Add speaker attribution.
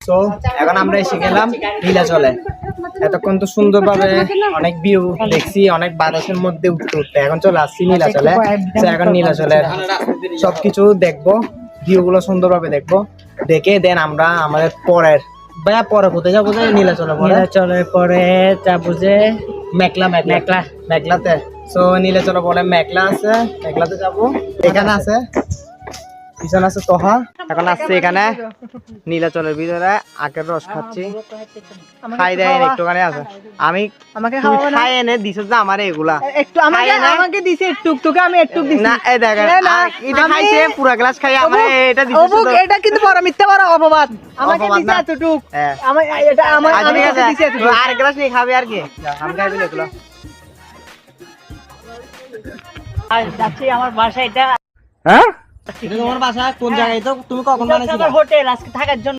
Speaker 1: তো এখন আমরা এসে গেলাম নীলাচলে। এতক্ষণ তো সুন্দরভাবে অনেক ভিউ দেখছি, অনেক বাতাসের মধ্যে উঠতে উঠতে এখন চলে আসছি নীলাচলে। তো এখন নীলাচলের সবকিছু দেখবো, ভিউ গুলো সুন্দরভাবে দেখবো, দেখে দেন আমরা আমাদের পরের ভাইয়া পরে কোথায় যাবো? নীলাচলে
Speaker 2: পরে যাবো যে
Speaker 1: মেঘলাতে। তো নীলাচলে বলে মেঘলা আছে, মেঘলাতে যাবো। এখানে আছে, পিছনে আছে তোহা। এখন আসছে এখানে নীলাচলের ভিতরে আখের রস খাচ্ছি। খাই দেয় একটুখানি আছে, আমি
Speaker 2: আমাকে
Speaker 1: খাই এনে দিছে যে আমার এগুলা
Speaker 2: একটু আমাকে দিছে একটু তোকে আমি একটু দিছি
Speaker 1: না। এই দেখেন এটা খাইছে পুরো গ্লাস খাই আমার এটা দিছে।
Speaker 2: এটা কিন্তু বড় মিথ্যা বড় অপবাদ। আমাকে দিছে এতটুক, আমি এটা আমি দিছি এতটুক।
Speaker 1: আর গ্লাস নিয়ে খাবে আর কি? আমি খাই দিলে এগুলো।
Speaker 2: আর যাচ্ছি আমার বাসা। এটা
Speaker 1: হ্যাঁ, এটা তোমার বাসা কোন জায়গায়? তো তুমি কখন বানাইছিলে?
Speaker 2: হোটেল আজকে থাকার জন্য।